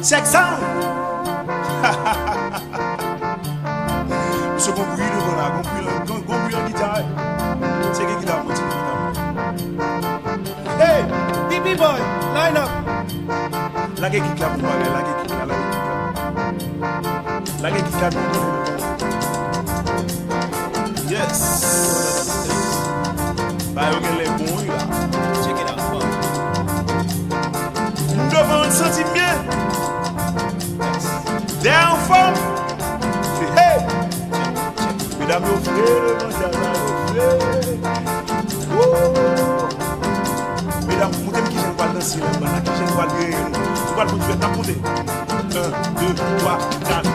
Sexan. Monsieur Gonbouille devant là, Gonbouille en guitare. C'est qui guitare monte? Hey, Bibi Boy, line up. La gueule qui clap pour moi, la gueule qui clap. La gueule qui clap pour moi. Yes. Bah, on est les bons là. Check it out. Nous devons nous sentir bien. Down from. Hey. Mesdames, nos frères, mesdames, vous qui j'aime pas danser, maintenant qui j'aime pas le rire. Tu vas le faire t'apporter. 1, 2, 3, 4.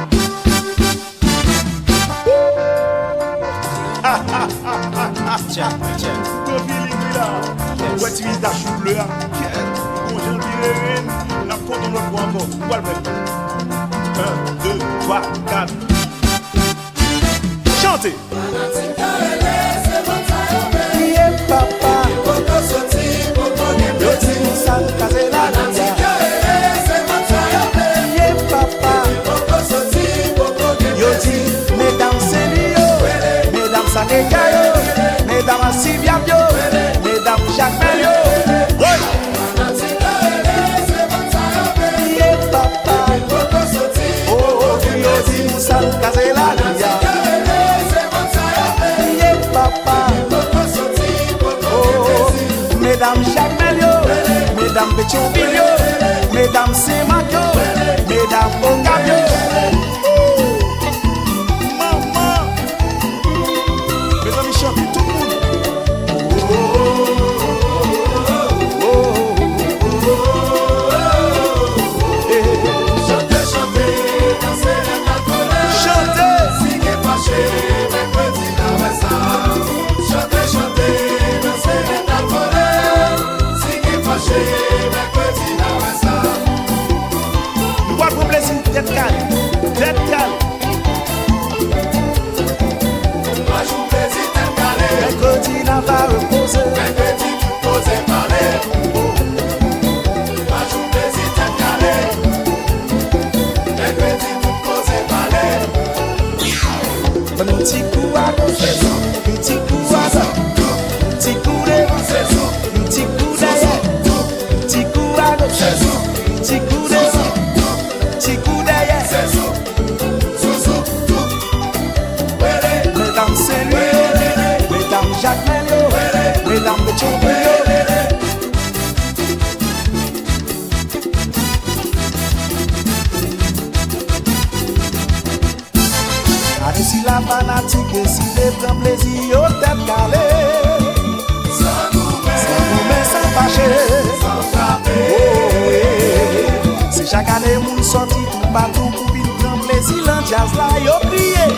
Tiens. Ton feeling là. Ouais, tu vis ta chou bleu. Bon, j'en dirai rien. N'a pas ton autre point encore. Tu vas le mettre. 1, 2, 3, 4. Chantez. Papa, mesdames Célio, mesdames Sanegayo, mesdames Sibiabio, mesdames Jacques Melio. Papa, oh, Yoti Moussal Kazela. Mesdames Jacques Melio, mesdames Pétionville, mesdames Saint-Macchio, mesdames Ocavio. Maman, mes amis chantez tout le monde. Chantez, chantez, dansez les calcolés. Chantez, si qu'est fâché, mercredi dans la salle. Chantez, chantez, dansez les calcolés. Nous allons pour plaisir d'être calme, d'être calme. Mercredi n'a pas reposé, mercredi tout posé parler. Moi je plaisir d'être calé, mercredi tout posé parler. Un petit coup à gauche, un petit coup à droite, un petit coup devant, un petit coup derrière. Petit coup devant, petit coup derrière. Mesdames Célio, mesdames Jacques Melio, mesdames Pétionville. Allez si la fanatique et si les prend plaisir au tête calée. Sans nous mais sans fâcher. C'est chaque année moun sorti tout partout pour vin prendre plaisir dans jazz là yo crier.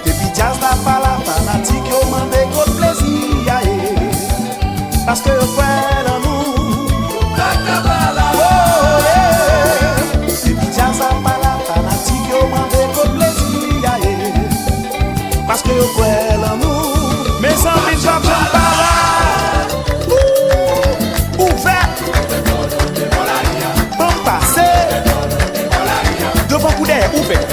Depuis jazz là pas la fanatique yo mande gros plaisir parce que yo croit dans nous. Depuis jazz là pas la fanatique yo mande gros plaisir parce que yo croit dans nous. Mais sans vin j'en pas. Devant coup d'air, ouvert.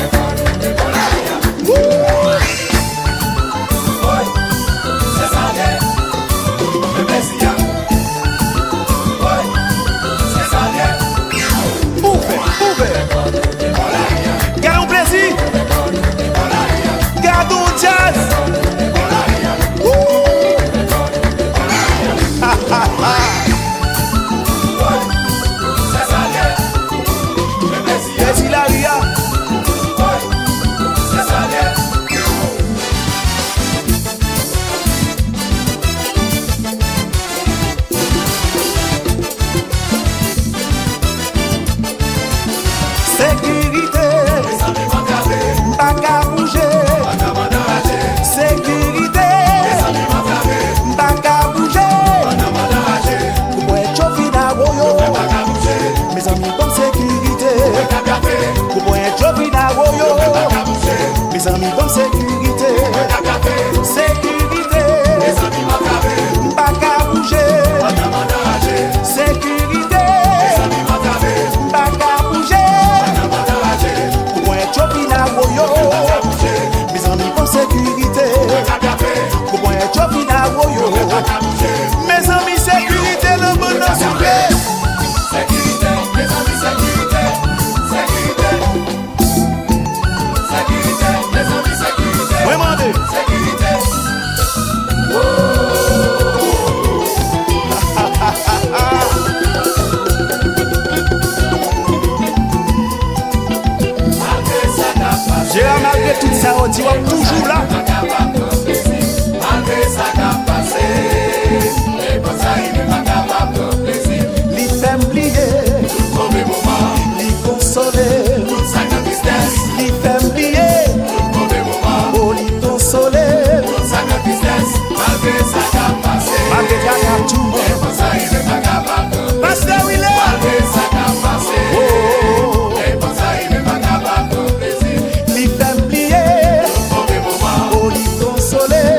consoler,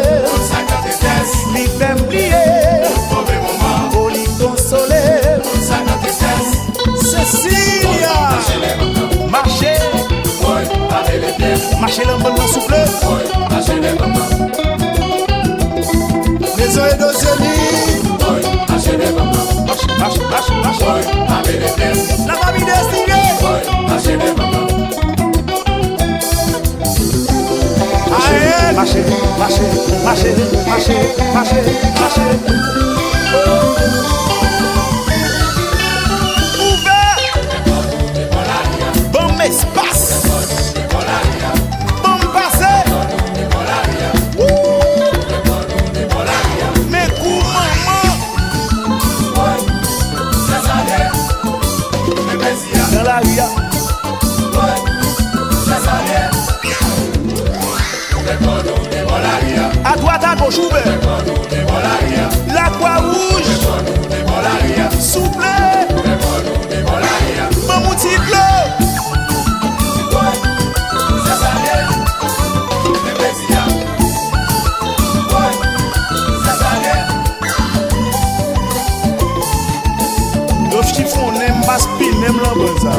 li fait oublier, oh li consoler, Cecilia, marcher, marcher l'envol souple, Maison et dos amis, marche, la famille destinée, marcher. Ouvert, bon espace, bon passé, mais couramment dans la rue. À droite, à gauche, ouvert. La croix rouge, souple, bon multiple. Deux chiffons, n'aime pas spin, n'aime la bonne ça.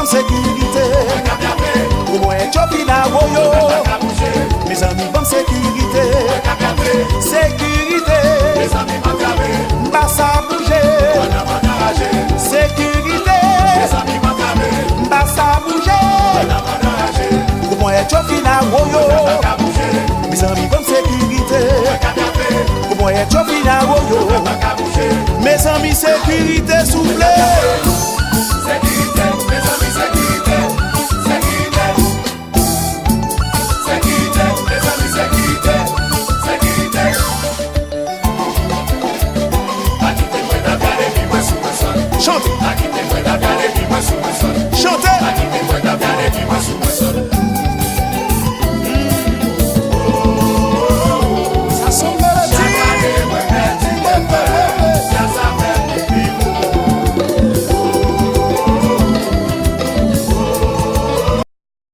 Sécurité, au moins Chopina Woyo. Mes amis, bonne sécurité, sécurité, Mbassa bouger, sécurité, Mbassa bouger, au moins Chopina Woyo. Mes amis, bonne sécurité, au moins Chopina Woyo. Mes amis, sécurité, soufflez.